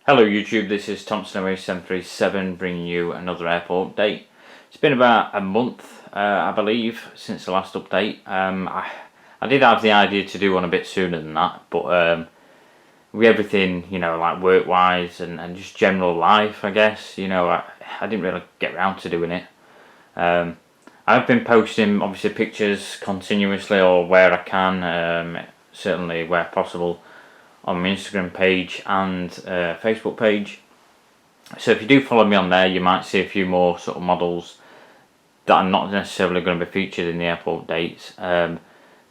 Hello YouTube, this is Thompson737 bringing you another airport update. It's been about a month, I believe, since the last update. I did have the idea to do one a bit sooner than that, but with everything, you know, like work-wise and just general life, I guess, you know, I didn't really get around to doing it. I've been posting, obviously, pictures continuously or where I can, certainly where possible, on my Instagram page and Facebook page. So if you do follow me on there, you might see a few more sort of models that are not necessarily going to be featured in the airport dates, but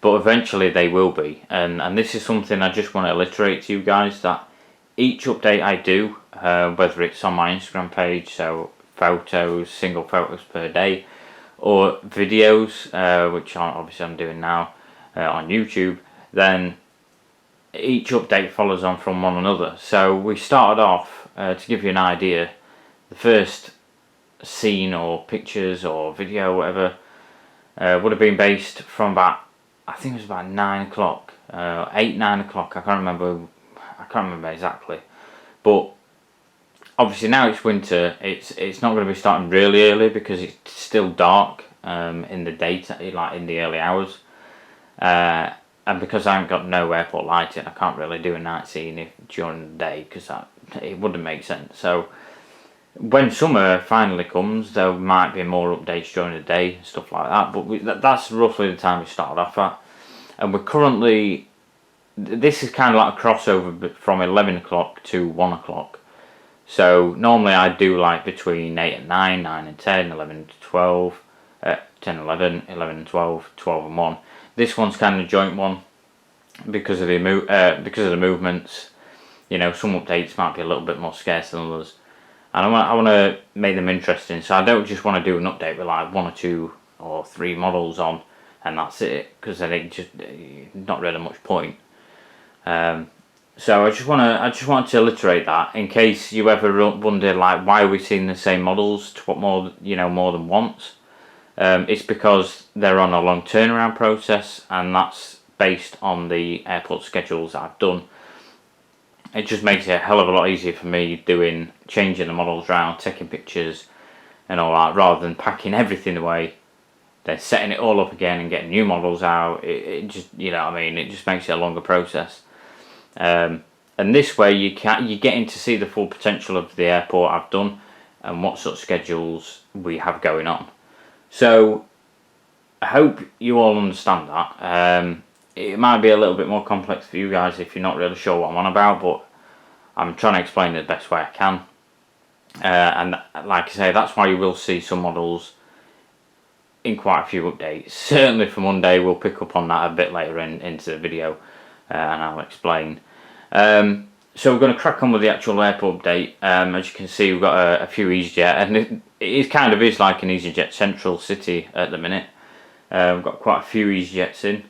eventually they will be. And this is something I just want to illustrate to you guys, that each update I do, whether it's on my Instagram page, so photos, single photos per day, or videos, which obviously I'm doing now on YouTube, then each update follows on from one another. So we started off, to give you an idea, the first scene or pictures or video, whatever, would have been based from about, I think it was about 9 o'clock, 9 o'clock, I can't remember exactly. But obviously now it's winter, it's not going to be starting really early because it's still dark in the daytime, like in the early hours. And because I haven't got no airport lighting, I can't really do a night scene during the day because it wouldn't make sense. So when summer finally comes, there might be more updates during the day and stuff like that. But that's roughly the time we started off at. And we're currently, this is kind of like a crossover from 11 o'clock to 1 o'clock. So normally I do like between 8 and 9, 9 and 10, 11 and 12, 10, 11, 11 and 12, 12 and 1. This one's kind of a joint one because of the movements. You know, some updates might be a little bit more scarce than others, and I want to make them interesting. So I don't just want to do an update with like 1 or 2 or 3 models on, and that's it, because then it just not really much point. So I just wanted to illustrate that in case you ever wonder, like, why are we seeing the same models more than once. It's because they're on a long turnaround process, and that's based on the airport schedules that I've done. It just makes it a hell of a lot easier for me changing the models around, taking pictures and all that, rather than packing everything away, then setting it all up again and getting new models out. It just, you know what I mean, it just makes it a longer process. And this way you're getting to see the full potential of the airport I've done and what sort of schedules we have going on. So I hope you all understand that. It might be a little bit more complex for you guys if you're not really sure what I'm on about, but I'm trying to explain it the best way I can. And like I say, that's why you will see some models in quite a few updates. Certainly for Monday, we'll pick up on that a bit later into the video, and I'll explain. So we're going to crack on with the actual airport update. As you can see, we've got a few easyJet, and it kind of is like an easyJet central city at the minute. We've got quite a few easyJets in.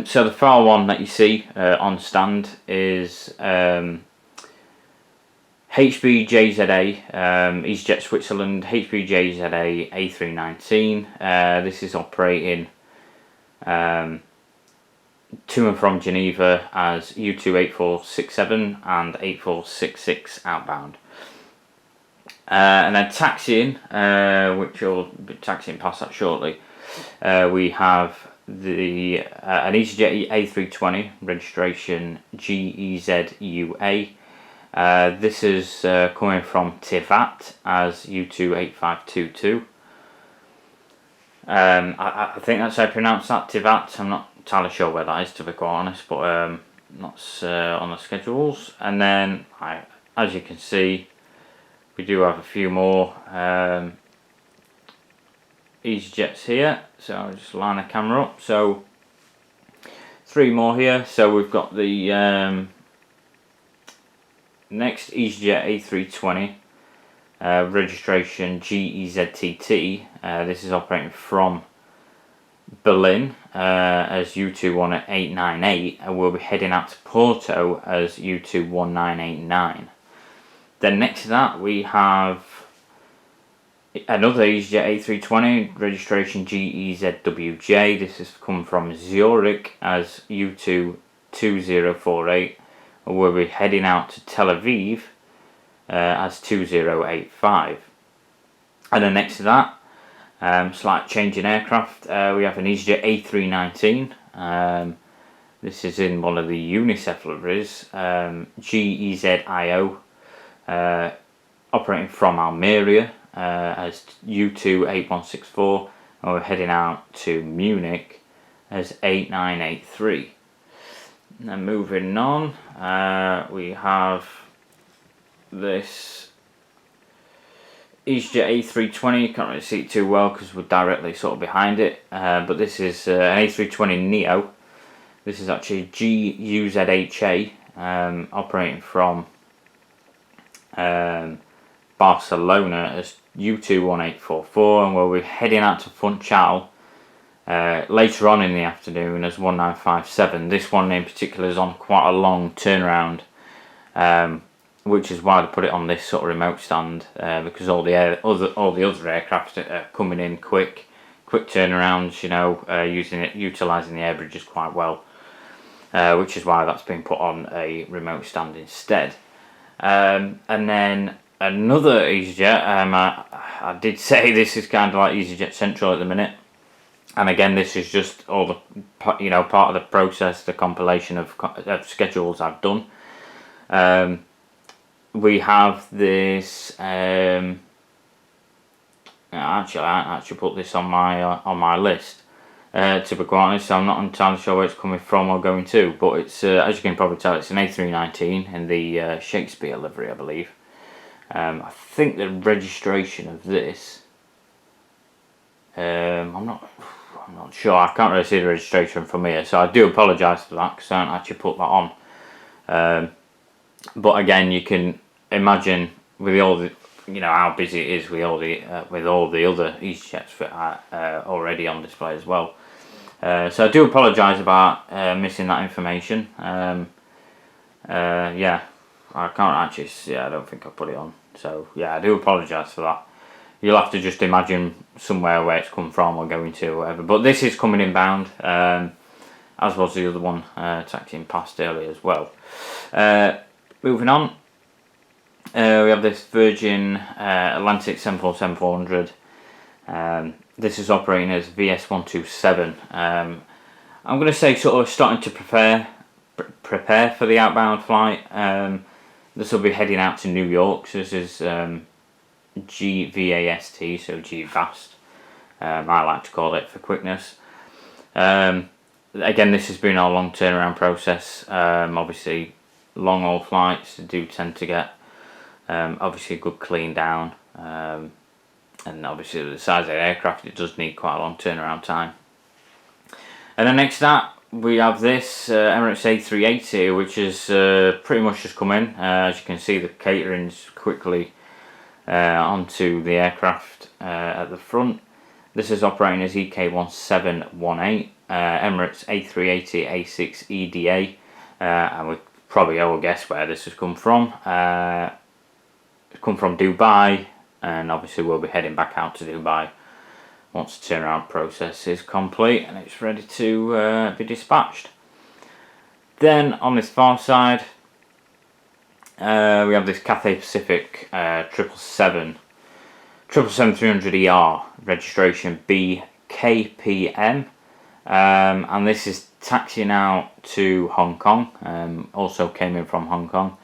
So the far one that you see on stand is HBJZA, easyJet Switzerland, HBJZA A319. This is operating to and from Geneva as U28467 and 8466 outbound. And then taxiing, which we'll be taxiing past that shortly, we have an easyJet A320, registration G-EZBI U2. This is coming from Tivat as U28522. I think that's how I pronounce that, Tivat. I'm not entirely sure where that is, to be quite honest, but that's on the schedules. And then, as you can see, we do have a few more easyJets here. So I'll just line the camera up. So 3 more here. So we've got the next easyJet A320, registration GEZTT. This is operating from Berlin as U21898, and we'll be heading out to Porto as U21989. Then next to that we have another easyJet A320, registration GEZWJ. This is come from Zurich as U22048, and we'll be heading out to Tel Aviv as 2085. And then next to that, slight change in aircraft, we have an easyJet A319. This is in one of the UNICEF liveries, G-EZBI operating from Almeria as U22196, and we're heading out to Munich as 8983. And then moving on, we have this easyJet A320. Can't really see it too well because we're directly sort of behind it, but this is an A320 Neo. This is actually GUZHA, operating from Barcelona as U21844, and we'll be heading out to Funchal later on in the afternoon as 1957. This one in particular is on quite a long turnaround, which is why they put it on this sort of remote stand, because all the other aircraft are coming in quick turnarounds, you know, utilising the air bridges quite well, which is why that's been put on a remote stand instead. And then another easyJet, I did say this is kind of like easyJet Central at the minute, and again this is just all the, you know, part of the process, the compilation of schedules I've done. We have this. Actually, I actually put this on my list. To be quite honest, I'm not entirely sure where it's coming from or going to, but it's as you can probably tell, it's an A319 in the Shakespeare livery, I believe. I think the registration of this, I'm not sure. I can't really see the registration from here, so I do apologise for that because I haven't actually put that on. But again, you can imagine with all the, you know, how busy it is with all the other easyJets that are already on display as well. So I do apologise about missing that information. Yeah, I can't actually see. I don't think I put it on. So yeah, I do apologise for that. You'll have to just imagine somewhere where it's come from or going to or whatever. But this is coming inbound, as was the other one taxiing past earlier as well. Moving on, we have this Virgin Atlantic 747-400. This is operating as VS127. I'm going to say sort of starting to prepare for the outbound flight. This will be heading out to New York. So this is GVAST, so GVAST. I like to call it for quickness. Again, this has been our long turnaround process. Obviously, long haul flights do tend to get obviously a good clean down, and obviously the size of the aircraft, it does need quite a long turnaround time. And then next to that, we have this Emirates A380, which is pretty much just come in. As you can see, the catering's quickly onto the aircraft at the front. This is operating as EK1718, Emirates A380 A6 EDA, and we probably all guess where this has come from. It's come from Dubai, and obviously we'll be heading back out to Dubai once the turnaround process is complete and it's ready to be dispatched. Then on this far side, we have this Cathay Pacific 777-300ER, registration BKPM, and this is taxiing out to Hong Kong. Also came in from Hong Kong.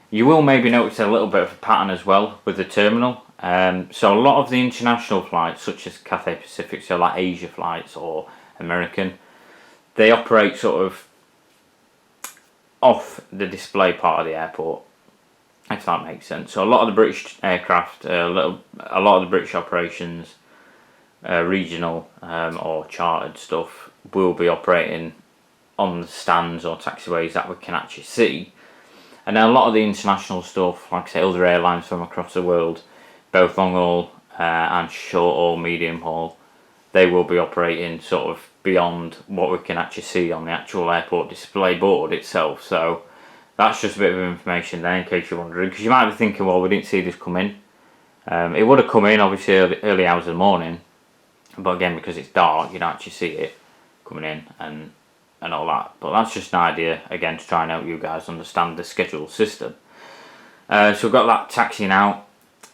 You will maybe notice a little bit of a pattern as well with the terminal. So a lot of the international flights, such as Cathay Pacific, so like Asia flights or American, they operate sort of off the display part of the airport, if that makes sense. So a lot of the British aircraft, a lot of the British operations, regional or chartered stuff, will be operating on the stands or taxiways that we can actually see. And then a lot of the international stuff, like I say, other airlines from across the world, both long haul and short haul, medium haul, they will be operating sort of beyond what we can actually see on the actual airport display board itself. So that's just a bit of information there in case you're wondering, because you might be thinking, well, we didn't see this come in. It would have come in obviously early hours of the morning, but again, because it's dark, you don't actually see it coming in and all that. But that's just an idea, again, to try and help you guys understand the schedule system. So we've got that taxiing out,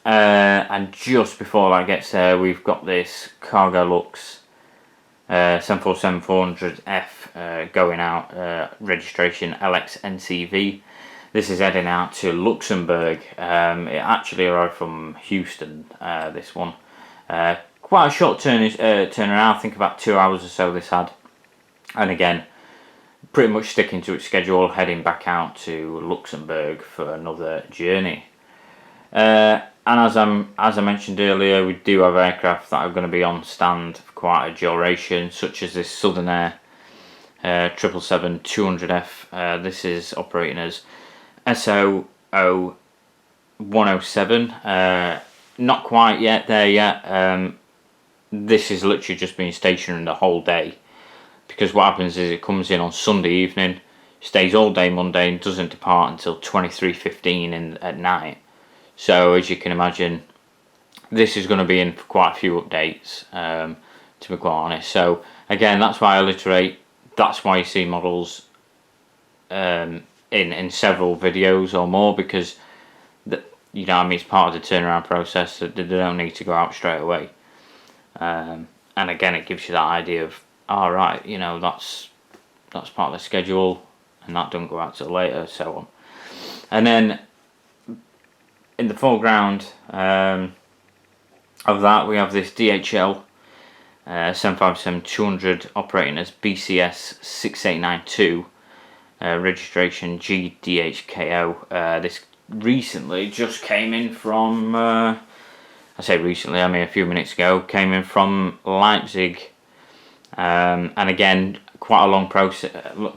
and just before that gets there, we've got this Cargo Lux 747-400F going out, registration LXNCV. This is heading out to Luxembourg. It actually arrived from Houston, this one. Quite a short turnaround, I think about 2 hours or so this had. And again, pretty much sticking to its schedule, heading back out to Luxembourg for another journey. And as I mentioned earlier, we do have aircraft that are going to be on stand for quite a duration, such as this Southern Air 777-200F. This is operating as SO 107. Not quite yet there yet. This is literally just been stationary the whole day, because what happens is it comes in on Sunday evening, stays all day Monday, and doesn't depart until 23:15 at night. So as you can imagine, this is going to be in for quite a few updates, to be quite honest. So again, that's why I alliterate. That's why you see models in several videos or more, because you know what I mean, it's part of the turnaround process. That they don't need to go out straight away. And again, it gives you that idea of, alright, you know, that's part of the schedule, and that don't go out till later, so on. And then in the foreground of that, we have this DHL 757-200 operating as BCS 6892, registration GDHKO. This recently just came in from, I say recently, I mean a few minutes ago, came in from Leipzig. And again, quite a long process,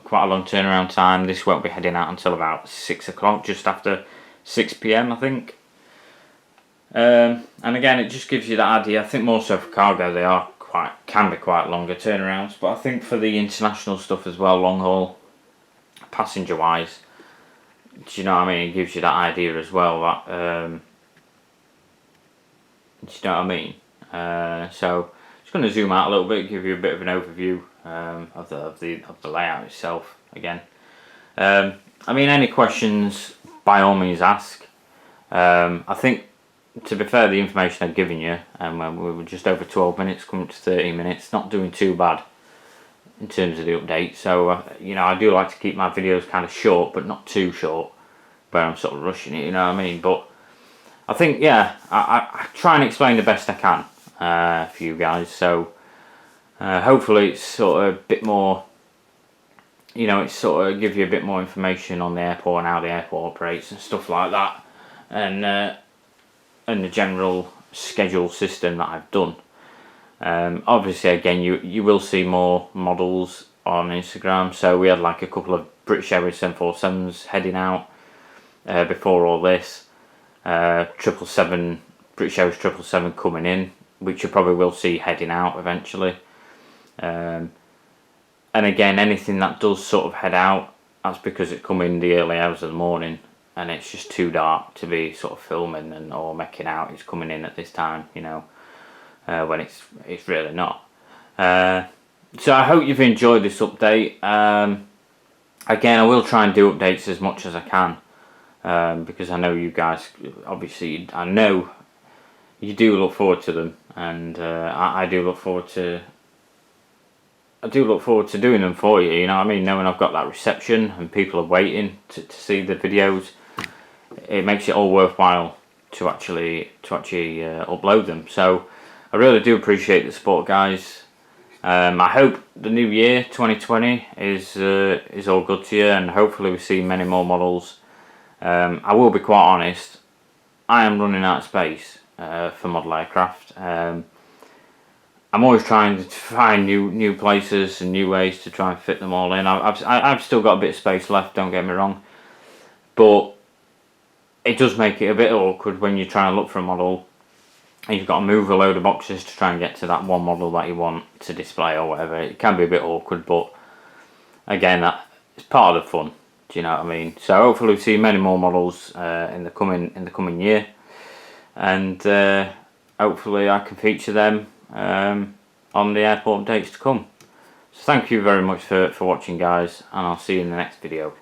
quite a long turnaround time. This won't be heading out until about 6 o'clock, just after 6 PM, I think. And again, it just gives you that idea. I think more so for cargo, they can be quite longer turnarounds, but I think for the international stuff as well, long haul, passenger wise, do you know what I mean? It gives you that idea as well. That do you know what I mean? So just going to zoom out a little bit, give you a bit of an overview of the layout itself. Again, I mean, any questions, by all means ask. I think, to be fair, the information I've given you, and we were just over 12 minutes, coming to 30 minutes, not doing too bad in terms of the update. So you know, I do like to keep my videos kind of short, but not too short, where I'm sort of rushing it, you know what I mean? But I think, yeah, I try and explain the best I can for you guys. So hopefully it's sort of a bit more, you know, it sort of gives you a bit more information on the airport and how the airport operates and stuff like that, and the general schedule system that I've done. Obviously, again, you will see more models on Instagram. So we had like a couple of British Airways 747s heading out before all this. 777 British Airways 777 coming in, which you probably will see heading out eventually. And again, anything that does sort of head out, that's because it come in the early hours of the morning, and it's just too dark to be sort of filming or making out it's coming in at this time, you know, when it's really not. So I hope you've enjoyed this update. Again, I will try and do updates as much as I can, because I know you guys, obviously, I know you do look forward to them, and I do look forward to doing them for you, you know what I mean, knowing I've got that reception and people are waiting to see the videos. It makes it all worthwhile to actually upload them. So I really do appreciate the support, guys. I hope the new year 2020 is all good to you, and hopefully we see many more models. I will be quite honest, I am running out of space for model aircraft. I'm always trying to find new places and new ways to try and fit them all in. I've still got a bit of space left, don't get me wrong, but it does make it a bit awkward when you're trying to look for a model and you've got to move a load of boxes to try and get to that one model that you want to display or whatever. It can be a bit awkward, but again, that is part of the fun. Do you know what I mean? So hopefully we'll see many more models in the coming year, and hopefully I can feature them on the airport updates to come. So thank you very much for watching, guys, and I'll see you in the next video.